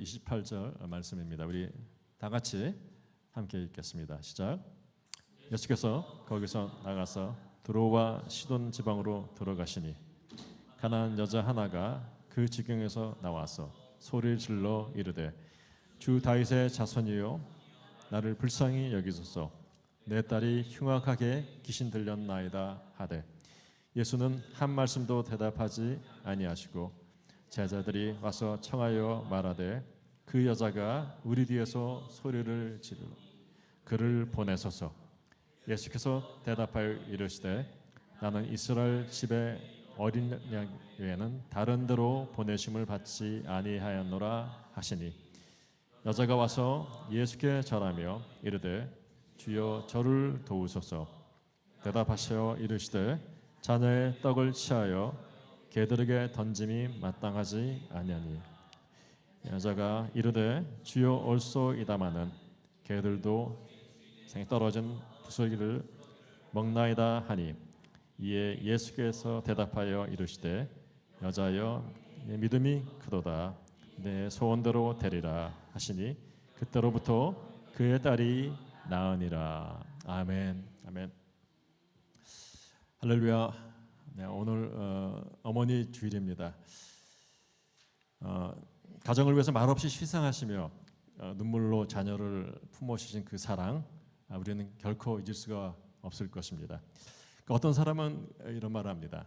28절 말씀입니다. 우리 다 같이 함께 읽겠습니다. 시작. 예수께서 거기서 나가서 두로와 시돈 지방으로 들어가시니 가나안 여자 하나가 그 지경에서 나와서 소리를 질러 이르되 주 다윗의 자손이요 나를 불쌍히 여기소서 내 딸이 흉악하게 귀신 들렸나이다 하되 예수는 한 말씀도 대답하지 아니하시고 제자들이 와서 청하여 말하되 그 여자가 우리 뒤에서 소리를 지르 그를 보내소서. 예수께서 대답하여 이르시되 나는 이스라엘 집에 어린 양 외에는 다른 데로 보내심을 받지 아니하였노라 하시니 여자가 와서 예수께 절하며 이르되 주여 저를 도우소서. 대답하시어 이르시되 자녀의 떡을 취하여 개들에게 던짐이 마땅하지 아니하니 여자가 이르되 주여 올소이다마는 개들도 생 떨어진 부스러기를 먹나이다 하니 이에 예수께서 대답하여 이르시되 여자여 내 믿음이 크도다 내 소원대로 되리라 하시니 그때로부터 그의 딸이 나으니라. 아멘. 아멘. 할렐루야. 네, 오늘 어머니 주일입니다. 가정을 위해서 말없이 희생하시며 눈물로 자녀를 품어주신 그 사랑 우리는 결코 잊을 수가 없을 것입니다. 어떤 사람은 이런 말을 합니다.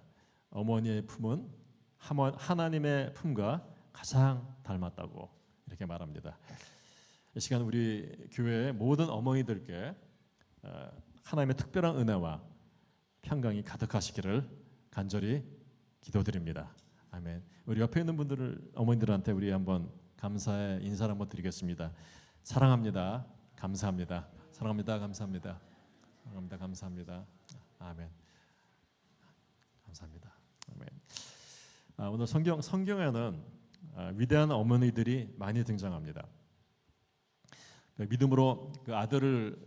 어머니의 품은 하나님의 품과 가장 닮았다고 이렇게 말합니다. 이 시간 우리 교회의 모든 어머니들께 하나님의 특별한 은혜와 평강이 가득하시기를 간절히 기도드립니다. 아멘. 우리 옆에 있는 분들을 어머니들한테 우리 한번 감사의 인사를 한번 드리겠습니다. 사랑합니다. 감사합니다. 사랑합니다. 감사합니다. 사랑합니다. 감사합니다. 아멘. 감사합니다. 아멘. 오늘 성경에는 위대한 어머니들이 많이 등장합니다. 믿음으로 그 아들을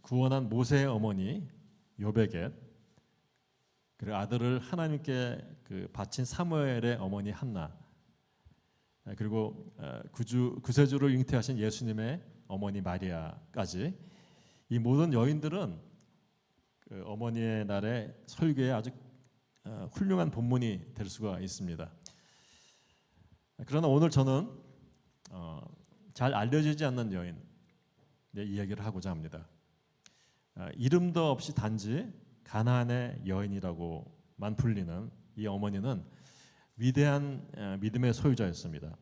구원한 모세의 어머니 요베겟, 그리고 아들을 하나님께 바친 사무엘의 어머니 한나, 그리고 구세주를 잉태하신 예수님의 어머니 마리아까지 이 모든 여인들은 그 어머니의 날의 설교에 아주 훌륭한 본문이 될 수가 있습니다. 그러나 오늘 저는 잘 알려지지 않는 여인의 이야기를 하고자 합니다. 이름도 없이 단지 가나안의 여인이라고만 불리는 이 어머니는 위대한 믿음의 소유자였습니다.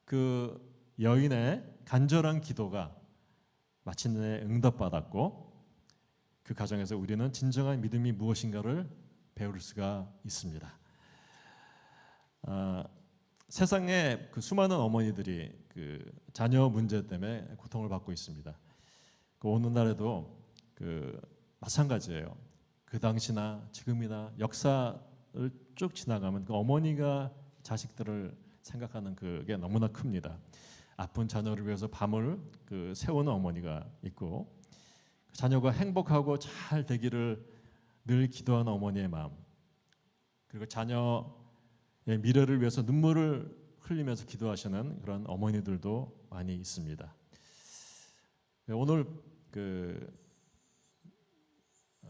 그 여인의 간절한 기도가 마침내 응답받았고 그 과정에서 우리는 진정한 믿음이 무엇인가를 배울 수가 있습니다. 세상에 그 수많은 어머니들이 그 자녀 문제 때문에 고통을 받고 있습니다. 그 오늘날에도 마찬가지예요. 그 당시나 지금이나 역사를 쭉 지나가면 그 어머니가 자식들을 생각하는 그게 너무나 큽니다. 아픈 자녀를 위해서 밤을 새우는 어머니가 있고 자녀가 행복하고 잘 되기를 늘 기도하는 어머니의 마음, 그리고 자녀의 미래를 위해서 눈물을 흘리면서 기도하시는 그런 어머니들도 많이 있습니다. 오늘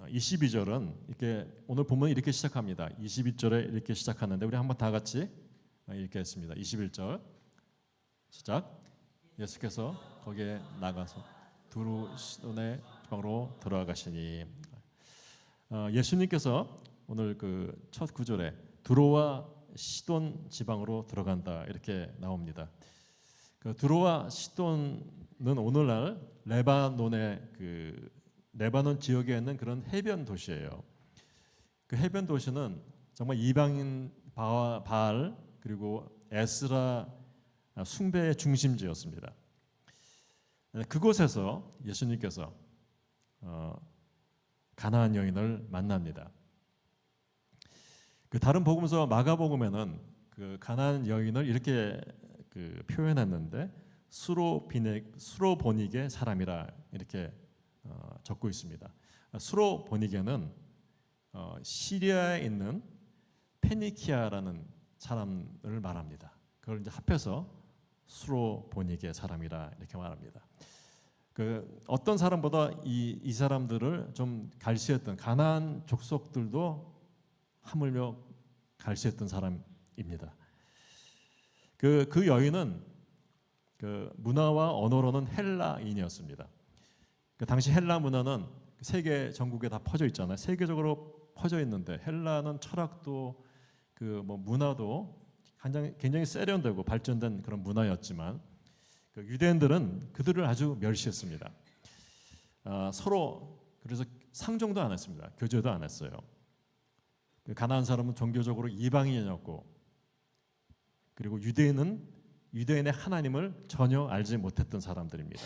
22절은 이렇게 오늘 본문이 이렇게 시작합니다. 22절에 이렇게 시작하는데 우리 한번 다 같이 읽겠습니다. 21절 시작. 예수께서 거기에 나가서 두루 시돈의 지방으로 들어가시니 예수님께서 오늘 첫 구절에 두로와 시돈 지방으로 들어간다 이렇게 나옵니다. 두로와 시돈은 오늘날 레바논 지역에 있는 그런 해변 도시예요. 그 해변 도시는 정말 이방인 바알 그리고 에스라 숭배의 중심지였습니다. 그곳에서 예수님께서 가나안 여인을 만납니다. 그 다른 복음서 마가복음에는 그 가나안 여인을 이렇게 표현했는데 수로보니게 사람이라 이렇게 적고 있습니다. 수로보니게는 시리아에 있는 페니키아라는 사람을 말합니다. 그걸 이제 합해서 수로보니게 사람이라 이렇게 말합니다. 그 어떤 사람보다 이 사람들을 좀 갈시했던 가나안 족속들도 하물며 갈시했던 사람입니다. 그 여인은 그 문화와 언어로는 헬라인이었습니다. 그 당시 헬라 문화는 세계 전국에 다 퍼져 있잖아요. 세계적으로 퍼져 있는데 헬라는 철학도 그 뭐 문화도 굉장히 세련되고 발전된 그런 문화였지만 그 유대인들은 그들을 아주 멸시했습니다. 서로 그래서 상종도 안 했습니다. 교제도 안 했어요. 그 가나안 사람은 종교적으로 이방인이었고, 그리고 유대인의 하나님을 전혀 알지 못했던 사람들입니다.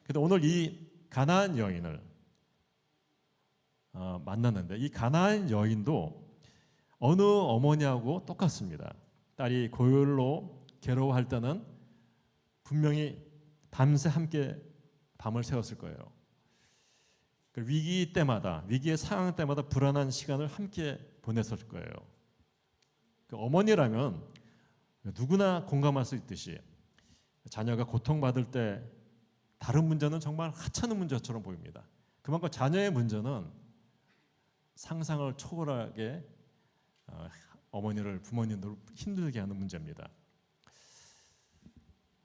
그런데 오늘 이 가나안 여인을 만났는데 이 가나안 여인도 어느 어머니하고 똑같습니다. 딸이 고열로 괴로워할 때는 분명히 밤새 함께 밤을 새웠을 거예요. 그 위기 때마다, 위기의 상황 때마다 불안한 시간을 함께 보냈을 거예요. 그 어머니라면 누구나 공감할 수 있듯이 자녀가 고통받을 때 다른 문제는 정말 하찮은 문제처럼 보입니다. 그만큼 자녀의 문제는 상상을 초월하게 어머니를, 부모님들을 힘들게 하는 문제입니다.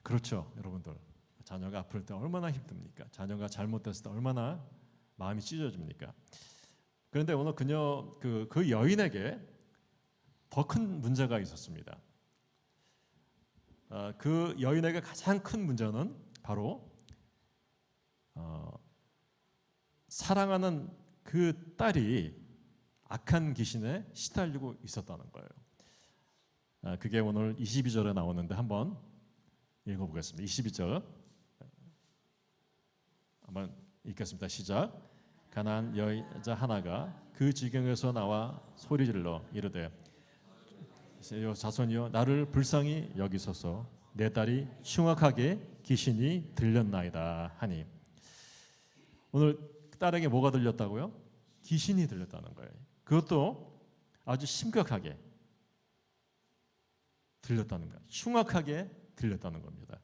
그렇죠, 여러분들. 자녀가 아플 때 얼마나 힘듭니까? 자녀가 잘못됐을 때 얼마나 마음이 찢어집니까? 그런데 오늘 그 여인에게 더 큰 문제가 있었습니다. 그 여인에게 가장 큰 문제는 바로 사랑하는 그 딸이 악한 귀신에 시달리고 있었다는 거예요. 그게 오늘 22절에 나오는데 한번 읽어보겠습니다. 22절 한번 읽겠습니다. 시작. 가나안 여자 하나가 그 지경에서 나와 소리질러 이르되 자손이여 나를 불쌍히 여기소서 내 딸이 흉악하게 귀신이 들렸나이다 하니, 오늘 딸에게 뭐가 들렸다고요? 귀신이 들렸다는 거예요. 그것도 아주 심각하게 들렸다는 거예요. 흉악하게 들렸다는 겁니다.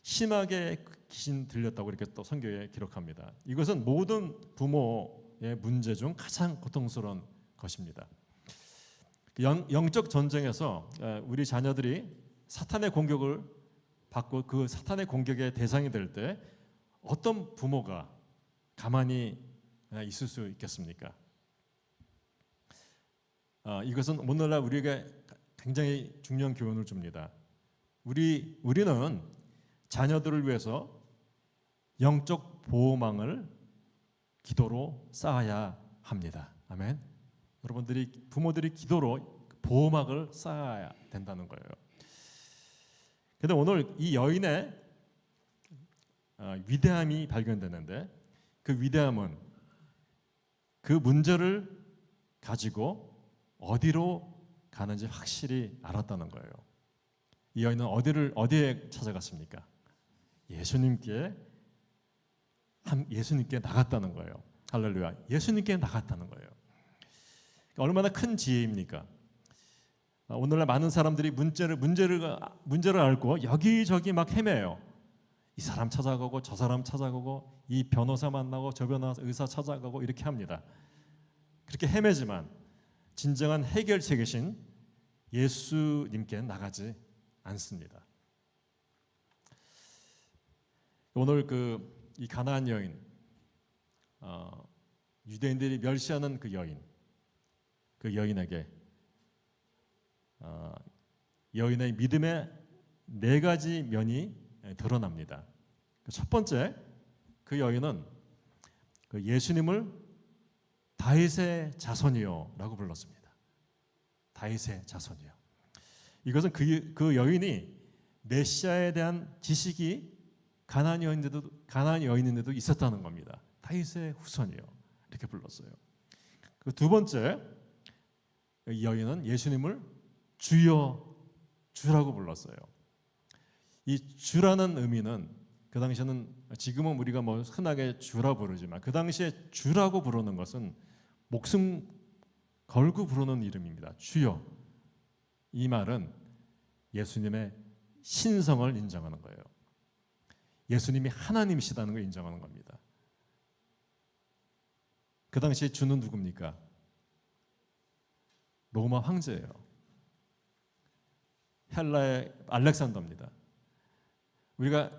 심하게 귀신 들렸다고 이렇게 또 성경에 기록합니다. 이것은 모든 부모의 문제 중 가장 고통스러운 것입니다. 영적 전쟁에서 우리 자녀들이 사탄의 공격을 받고 그 사탄의 공격의 대상이 될 때 어떤 부모가 가만히 있을 수 있겠습니까? 이것은 오늘날 우리에게 굉장히 중요한 교훈을 줍니다. 우리는 자녀들을 위해서 영적 보호망을 기도로 쌓아야 합니다. 아멘. 부모들이 기도로 보호막을 쌓아야 된다는 거예요. 그런데 오늘 이 여인의 위대함이 발견되는데, 그 위대함은 그 문제를 가지고 어디로 가는지 확실히 알았다는 거예요. 이 여인은 어디에 찾아갔습니까? 예수님께 나갔다는 거예요. 할렐루야. 예수님께 나갔다는 거예요. 얼마나 큰 지혜입니까? 오늘날 많은 사람들이 문제를 앓고 여기저기 막 헤매요. 이 사람 찾아가고 저 사람 찾아가고 이 변호사 만나고 저 의사 찾아가고 이렇게 합니다. 그렇게 헤매지만 진정한 해결책이신 예수님께 나가지 않습니다. 오늘 이 가나안 여인, 유대인들이 멸시하는 그 여인에게 여인의 믿음의 4가지 면이 드러납니다. 첫 번째, 그 여인은 그 예수님을 다윗의 자손이요라고 불렀습니다. 다윗의 자손이요. 이것은 그 여인이 메시아에 대한 지식이 가나안 여인인데도 있었다는 겁니다. 다윗의 후손이요, 이렇게 불렀어요. 그 두 번째, 이 여인은 예수님을 주라고 불렀어요. 이 주라는 의미는 그 당시에는, 지금은 우리가 뭐 흔하게 주라 부르지만 그 당시에 주라고 부르는 것은 목숨 걸고 부르는 이름입니다. 주여. 이 말은 예수님의 신성을 인정하는 거예요. 예수님이 하나님이시다는 걸 인정하는 겁니다. 그 당시에 주는 누굽니까? 로마 황제예요. 헬라의 알렉산더입니다. 우리가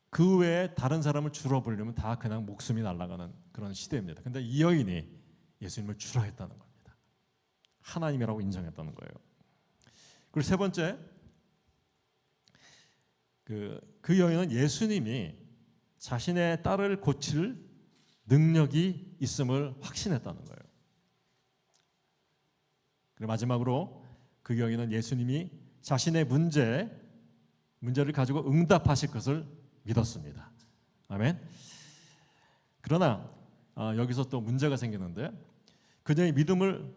그 외에 다른 사람을 주로 보려면 다 그냥 목숨이 날아가는 그런 시대입니다. 근데 이 여인이 예수님을 주로 했다는 겁니다. 하나님이라고 인정했다는 거예요. 그리고 세 번째, 그 여인은 예수님이 자신의 딸을 고칠 능력이 있음을 확신했다는 거예요. 그리고 마지막으로 그 여인은 예수님이 자신의 문제를 가지고 응답하실 것을 믿었습니다. 아멘. 그러나 여기서 또 문제가 생기는데 그녀의 믿음을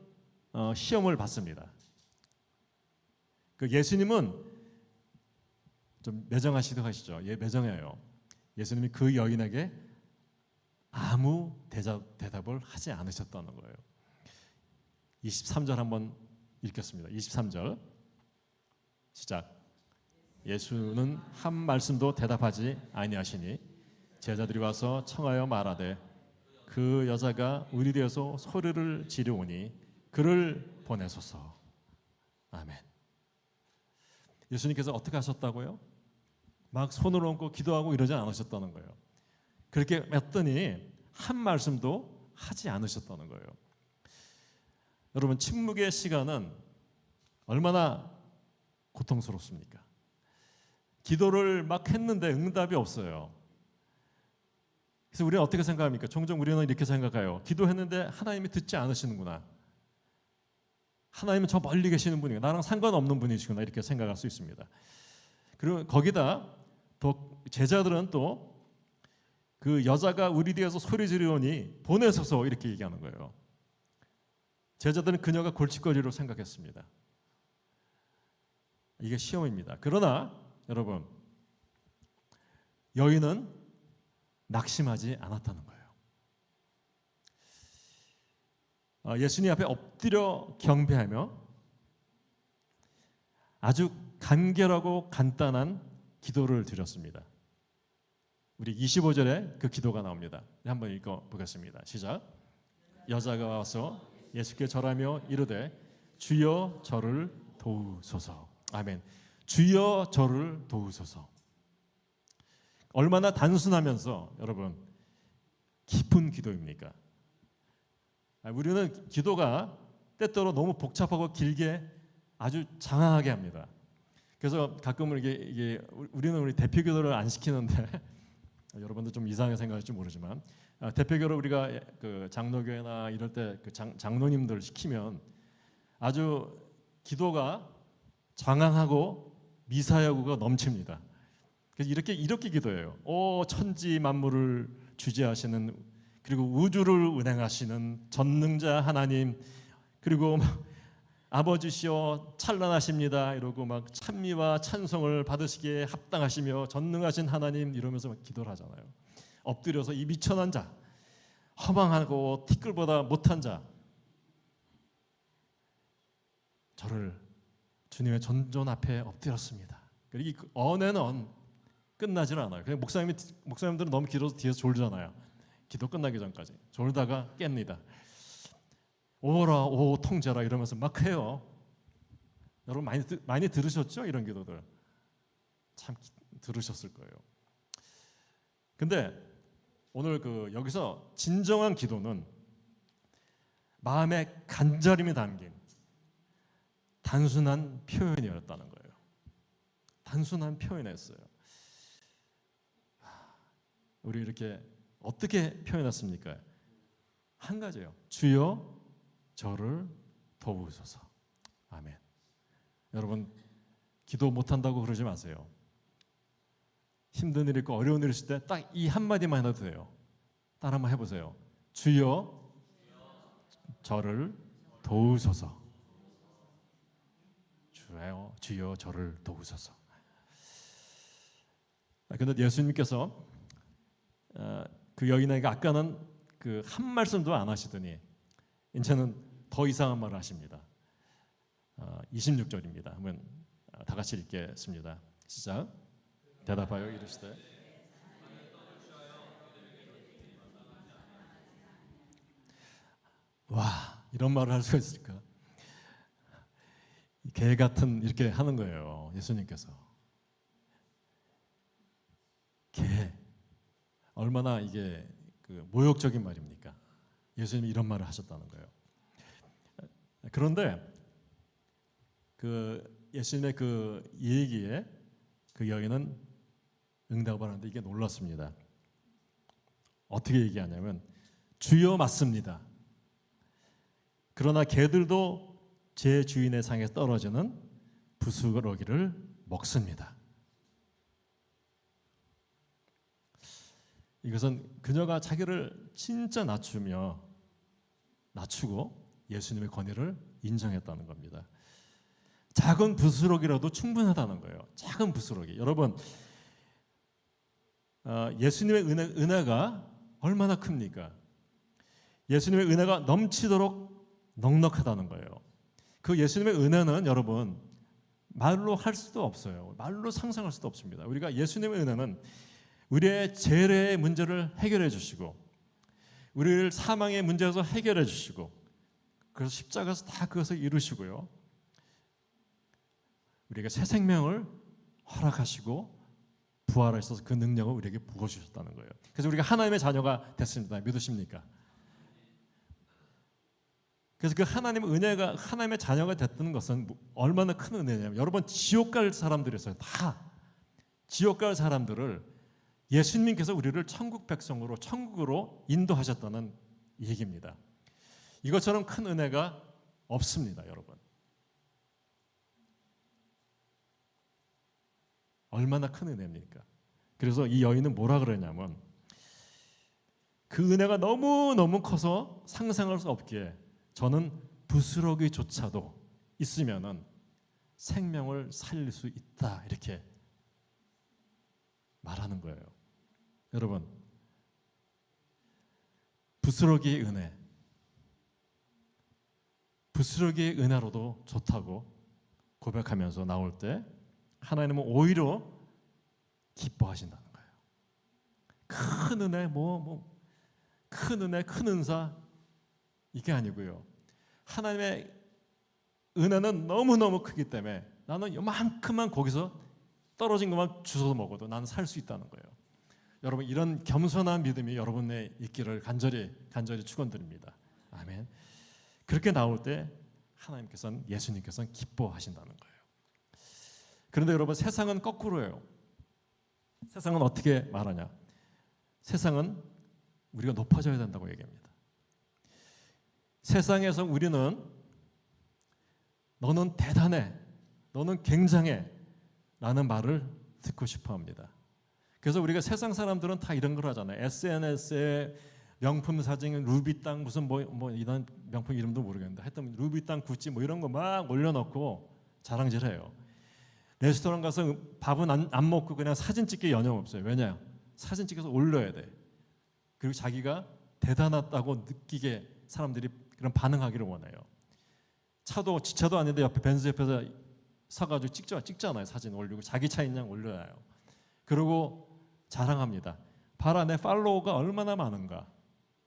시험을 받습니다. 그 예수님은 좀 매정하시도 하시죠. 매정해요. 예수님이 그 여인에게 아무 대답을 하지 않으셨다는 거예요. 23절 한번 읽겠습니다. 23절 시작. 예수는 한 말씀도 대답하지 아니하시니 제자들이 와서 청하여 말하되 그 여자가 의리되어서 소리를 지르오니 그를 보내소서. 아멘. 예수님께서 어떻게 하셨다고요? 막 손을 얹고 기도하고 이러지 않으셨다는 거예요. 그렇게 했더니 한 말씀도 하지 않으셨다는 거예요. 여러분, 침묵의 시간은 얼마나 고통스럽습니까? 기도를 막 했는데 응답이 없어요. 그래서 우리는 어떻게 생각합니까? 종종 우리는 이렇게 생각해요. 기도했는데 하나님이 듣지 않으시는구나. 하나님은 저 멀리 계시는 분이구나. 나랑 상관없는 분이시구나. 이렇게 생각할 수 있습니다. 그리고 거기다 또 제자들은 또 그 여자가 우리 뒤에서 소리 지르오니 보내소서 이렇게 얘기하는 거예요. 제자들은 그녀가 골칫거리로 생각했습니다. 이게 시험입니다. 그러나 여러분, 여인은 낙심하지 않았다는 거예요. 예수님 앞에 엎드려 경배하며 아주 간결하고 간단한 기도를 드렸습니다. 우리 25절에 그 기도가 나옵니다. 한번 읽어보겠습니다. 시작. 여자가 와서 예수께 절하며 이르되 주여 저를 도우소서. 아멘. 주여 저를 도우소서. 얼마나 단순하면서 여러분 깊은 기도입니까? 우리는 기도가 때때로 너무 복잡하고 길게 아주 장황하게 합니다. 그래서 가끔은 이게 우리는 우리 대표 기도를 안 시키는데 여러분들 좀 이상하게 생각할지 모르지만 대표 기도를 우리가 그 장로교회나 이럴 때 그 장로님들 시키면 아주 기도가 장황하고 미사여구가 넘칩니다. 그래서 이렇게 기도해요. 오 천지 만물을 주재하시는 그리고 우주를 운행하시는 전능자 하나님, 그리고 아버지시여 찬란하십니다 이러고 막 찬미와 찬송을 받으시기에 합당하시며 전능하신 하나님 이러면서 막 기도를 하잖아요. 엎드려서 이 미천한 자, 허망하고 티끌보다 못한 자, 저를 주님의 전존 앞에 엎드렸습니다. 이 언에는 끝나질 않아요. 그냥 목사님들은 너무 길어서 뒤에서 졸잖아요. 기도 끝나기 전까지 졸다가 깹니다. 오라 오 통제라 이러면서 막 해요. 여러분 많이 들으셨죠? 이런 기도들 참 들으셨을 거예요. 근데 오늘 여기서 진정한 기도는 마음의 간절함이 담긴 단순한 표현이었다는 거예요. 단순한 표현이었어요. 우리 이렇게 어떻게 표현했습니까? 한 가지예요. 주여 저를 도우소서. 아멘. 여러분 기도 못한다고 그러지 마세요. 힘든 일 있고 어려운 일 있을 때 딱 이 한마디만 해도 돼요. 따라 한번 해보세요. 주여 저를 도우소서. 주여 저를 도우소서. 그런데 예수님께서 그 여인에게 아까는 한 말씀도 안 하시더니 이제는 더 이상한 말을 하십니다. 26절입니다. 한번 다 같이 읽겠습니다. 시작. 대답하여 이르시되 와, 이런 말을 할 수가 있을까? 개 같은 이렇게 하는 거예요. 예수님께서. 개. 얼마나 이게 그 모욕적인 말입니까? 예수님이 이런 말을 하셨다는 거예요. 그런데 그 예수님의 그 얘기에 그 여인은 응답을 하는데 이게 놀랐습니다. 어떻게 얘기하냐면 주여 맞습니다. 그러나 개들도 제 주인의 상에 떨어지는 부스러기를 먹습니다. 이것은 그녀가 자기를 진짜 낮추고 예수님의 권위를 인정했다는 겁니다. 작은 부스러기라도 충분하다는 거예요. 작은 부스러기. 여러분, 예수님의 은혜가 얼마나 큽니까? 예수님의 은혜가 넘치도록 넉넉하다는 거예요. 그 예수님의 은혜는 여러분 말로 할 수도 없어요. 말로 상상할 수도 없습니다. 우리가 예수님의 은혜는 우리의 죄의 문제를 해결해 주시고 우리를 사망의 문제에서 해결해 주시고 그래서 십자가에서 다 그것을 이루시고요. 우리에게 새 생명을 허락하시고 부활하셔서 그 능력을 우리에게 부어주셨다는 거예요. 그래서 우리가 하나님의 자녀가 됐습니다. 믿으십니까? 그래서 그 하나님의 은혜가 하나님의 자녀가 됐다는 것은 얼마나 큰 은혜냐면 여러분 지옥 갈 사람들이었어요. 다 지옥 갈 사람들을 예수님께서 우리를 천국 백성으로 천국으로 인도하셨다는 얘기입니다. 이것처럼 큰 은혜가 없습니다, 여러분. 얼마나 큰 은혜입니까? 그래서 이 여인은 뭐라 그러냐면 그 은혜가 너무너무 커서 상상할 수 없기에 저는 부스러기조차도 있으면은 생명을 살릴 수 있다 이렇게 말하는 거예요. 여러분, 부스러기의 은혜, 부스러기의 은혜로도 좋다고 고백하면서 나올 때 하나님은 오히려 기뻐하신다는 거예요. 큰 은혜, 큰 은혜, 큰 은사 이게 아니고요. 하나님의 은혜는 너무너무 크기 때문에 나는 요만큼만 거기서 떨어진 것만 주워서 먹어도 나는 살 수 있다는 거예요. 여러분 이런 겸손한 믿음이 여러분의 있기를 간절히 축원드립니다. 아멘. 그렇게 나올 때 하나님께서는 예수님께서는 기뻐하신다는 거예요. 그런데 여러분 세상은 거꾸로예요. 세상은 어떻게 말하냐? 세상은 우리가 높아져야 된다고 얘기합니다. 세상에서 우리는 너는 대단해, 너는 굉장해 라는 말을 듣고 싶어 합니다. 그래서 우리가 세상 사람들은 다 이런 걸 하잖아요. SNS에 명품 사진, 루비땅 무슨 뭐 이런 명품 이름도 모르겠는데 하여튼 루비땅, 구찌 뭐 이런 거 막 올려놓고 자랑질해요. 레스토랑 가서 밥은 안 먹고 그냥 사진 찍기 여념 없어요. 왜냐? 사진 찍어서 올려야 돼. 그리고 자기가 대단하다고 느끼게 사람들이 그런 반응하기를 원해요. 지차도 아닌데 옆에 벤츠 옆에서 서가지고 찍잖아요. 사진 올리고 자기 차인 양 올려요. 그리고 자랑합니다. 봐라 내 팔로워가 얼마나 많은가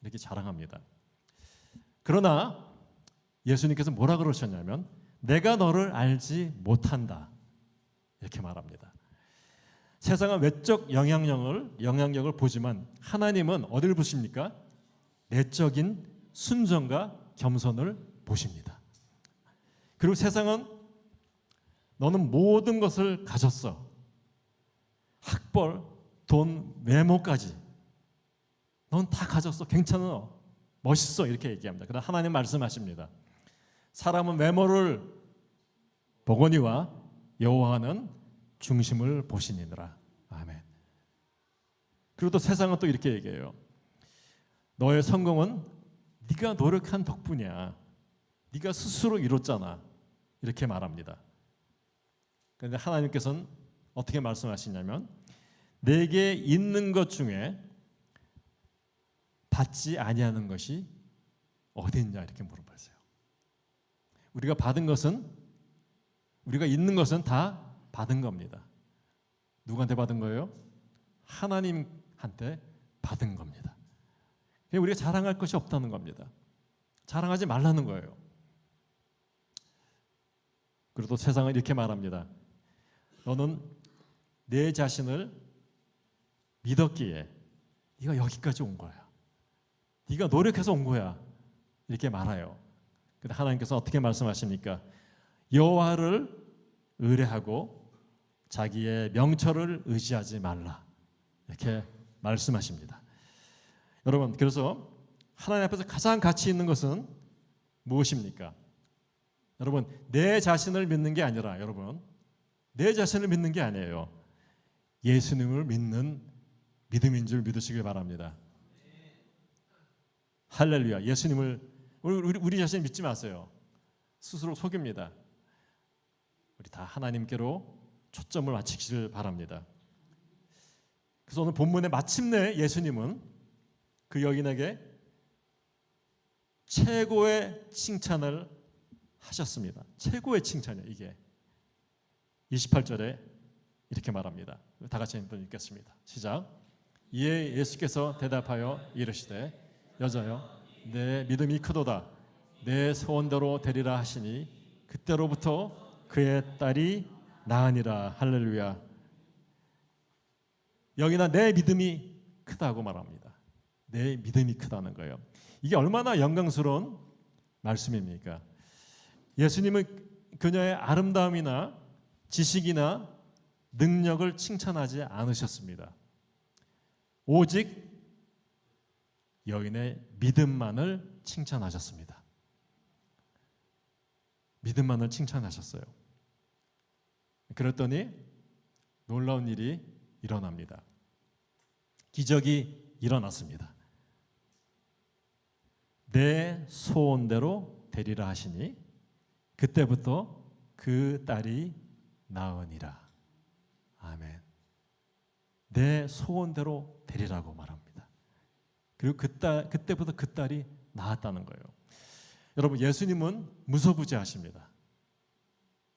이렇게 자랑합니다. 그러나 예수님께서 뭐라 그러셨냐면 내가 너를 알지 못한다 이렇게 말합니다. 세상은 외적 영향력을 보지만 하나님은 어디를 보십니까? 내적인 순전과 겸손을 보십니다. 그리고 세상은 너는 모든 것을 가졌어. 학벌, 돈, 외모까지. 넌 다 가졌어. 괜찮아. 멋있어. 이렇게 얘기합니다. 그러나 하나님 말씀하십니다. 사람은 외모를 보거니와 여호와는 중심을 보시니라. 아멘. 그리고 또 세상은 또 이렇게 얘기해요. 너의 성공은 네가 노력한 덕분이야. 네가 스스로 이뤘잖아. 이렇게 말합니다. 그런데 하나님께서는 어떻게 말씀하시냐면 내게 있는 것 중에 받지 아니하는 것이 어디 있냐 이렇게 물어봤어요. 우리가 받은 것은 우리가 있는 것은 다 받은 겁니다. 누구한테 받은 거예요? 하나님한테 받은 겁니다. 우리가 자랑할 것이 없다는 겁니다. 자랑하지 말라는 거예요. 그리고 또 세상은 이렇게 말합니다. 너는 내 자신을 믿었기에 네가 여기까지 온 거야. 네가 노력해서 온 거야. 이렇게 말해요. 근데 하나님께서 어떻게 말씀하십니까? 여호와를 의뢰하고 자기의 명철을 의지하지 말라. 이렇게 말씀하십니다. 여러분, 그래서 하나님 앞에서 가장 가치 있는 것은 무엇입니까? 여러분, 내 자신을 믿는 게 아니라, 여러분, 내 자신을 믿는 게 아니에요. 예수님을 믿는 믿음인 줄 믿으시길 바랍니다. 할렐루야. 예수님을, 우리 자신 믿지 마세요. 스스로 속입니다. 우리 다 하나님께로 초점을 맞추시길 바랍니다. 그래서 오늘 본문의 마침내 예수님은 그 여인에게 최고의 칭찬을 하셨습니다. 최고의 칭찬이에요. 이게 28절에 이렇게 말합니다. 다 같이 한번 읽겠습니다. 시작. 이에 예수께서 대답하여 이르시되 여자여 내 믿음이 크도다. 내 소원대로 되리라 하시니 그때로부터 그의 딸이 나으니라. 할렐루야. 여기나 내 믿음이 크다고 말합니다. 내 믿음이 크다는 거예요. 이게 얼마나 영광스러운 말씀입니까? 예수님은 그녀의 아름다움이나 지식이나 능력을 칭찬하지 않으셨습니다. 오직 여인의 믿음만을 칭찬하셨습니다. 믿음만을 칭찬하셨어요. 그랬더니 놀라운 일이 일어납니다. 기적이 일어났습니다. 내 소원대로 되리라 하시니 그때부터 그 딸이 나으니라. 아멘. 내 소원대로 되리라고 말합니다. 그리고 그때부터 그 딸이 나았다는 거예요. 여러분, 예수님은 무소부재하십니다.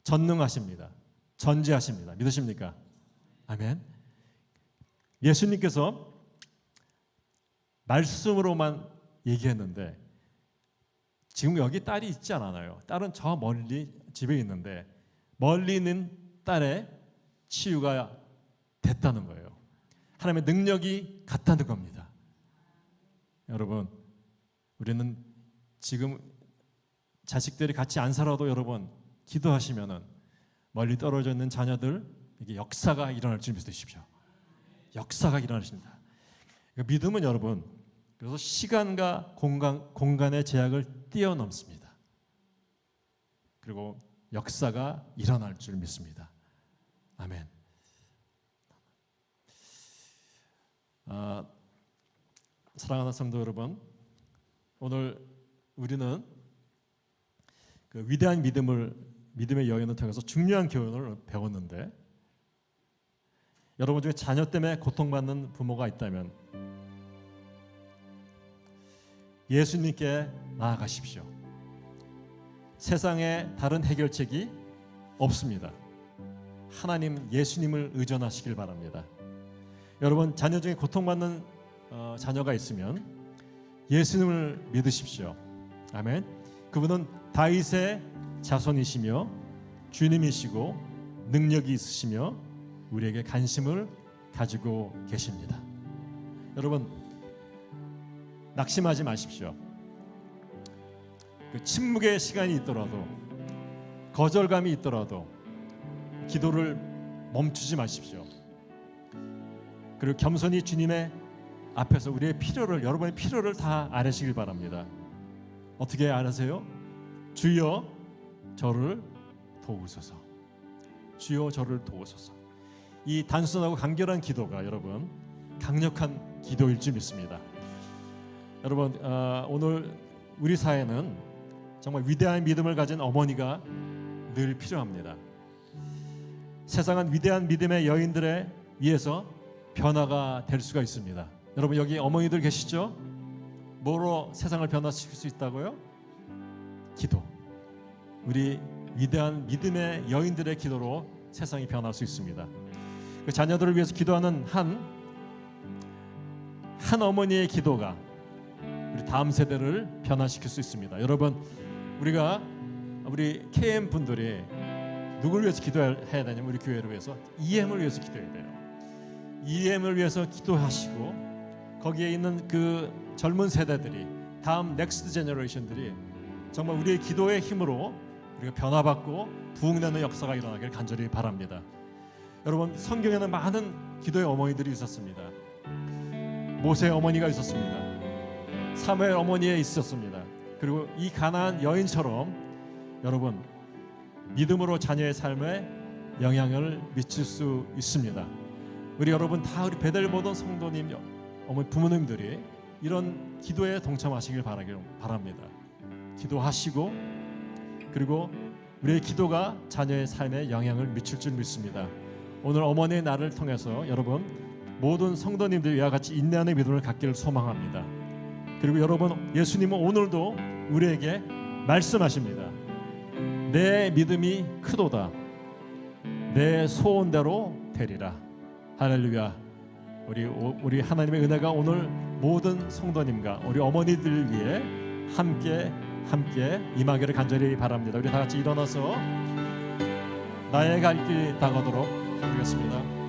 전능하십니다. 전지하십니다. 믿으십니까? 아멘. 예수님께서 말씀으로만 얘기했는데 지금 여기 딸이 있지 않아요. 딸은 저 멀리 집에 있는데 멀리 있는 딸의 치유가 됐다는 거예요. 하나님의 능력이 같다는 겁니다. 여러분, 우리는 지금 자식들이 같이 안 살아도 여러분 기도하시면은 멀리 떨어져 있는 자녀들 이게 역사가 일어날 줄 믿으십시오. 역사가 일어나십니다. 믿음은 여러분, 그래서 시간과 공간의 제약을 뛰어넘습니다. 그리고 역사가 일어날 줄 믿습니다. 아멘. 사랑하는 성도 여러분, 오늘 우리는 그 위대한 믿음의 여인을 통해서 중요한 교훈을 배웠는데, 여러분 중에 자녀 때문에 고통받는 부모가 있다면 예수님께 나아가십시오. 세상에 다른 해결책이 없습니다. 하나님 예수님을 의존하시길 바랍니다. 여러분, 자녀 중에 고통받는 자녀가 있으면 예수님을 믿으십시오. 아멘. 그분은 다윗의 자손이시며 주님이시고 능력이 있으시며 우리에게 관심을 가지고 계십니다. 여러분, 낙심하지 마십시오. 그 침묵의 시간이 있더라도, 거절감이 있더라도 기도를 멈추지 마십시오. 그리고 겸손히 주님의 앞에서 우리의 필요를, 여러분의 필요를 다 아뢰시길 바랍니다. 어떻게 아뢰세요? 주여 저를 도우소서. 주여 저를 도우소서. 이 단순하고 간결한 기도가 여러분 강력한 기도일 줄 믿습니다. 여러분, 오늘 우리 사회는 정말 위대한 믿음을 가진 어머니가 늘 필요합니다. 세상은 위대한 믿음의 여인들에 의해서 변화가 될 수가 있습니다. 여러분, 여기 어머니들 계시죠? 뭐로 세상을 변화시킬 수 있다고요? 기도. 우리 위대한 믿음의 여인들의 기도로 세상이 변할 수 있습니다. 그 자녀들을 위해서 기도하는 한 어머니의 기도가 우리 다음 세대를 변화시킬 수 있습니다. 여러분, 우리 KM 분들이 누굴 위해서 기도해야 되냐면 우리 교회를 위해서 EM을 위해서 기도해야 돼요. EM을 위해서 기도하시고 거기에 있는 그 젊은 세대들이, 다음 넥스트 제너레이션들이 정말 우리의 기도의 힘으로 우리가 변화받고 부흥되는 역사가 일어나길 간절히 바랍니다. 여러분, 성경에는 많은 기도의 어머니들이 있었습니다. 모세의 어머니가 있었습니다. 사무엘 어머니에 있었습니다. 그리고 이 가나안 여인처럼 여러분, 믿음으로 자녀의 삶에 영향을 미칠 수 있습니다. 우리 여러분 다 우리 베델 모든 성도님, 어머니 부모님들이 이런 기도에 동참하시길 바랍니다. 기도하시고 그리고 우리의 기도가 자녀의 삶에 영향을 미칠 줄 믿습니다. 오늘 어머니의 날을 통해서 여러분 모든 성도님들 이와 같이 인내하는 믿음을 갖기를 소망합니다. 그리고 여러분, 예수님은 오늘도 우리에게 말씀하십니다. 내 믿음이 크도다. 내 소원대로 되리라. 할렐루야. 우리 하나님의 은혜가 오늘 모든 성도님과 우리 어머니들 위해 함께 임하기를 간절히 바랍니다. 우리 다 같이 일어나서 나의 갈 길 나가도록 하겠습니다.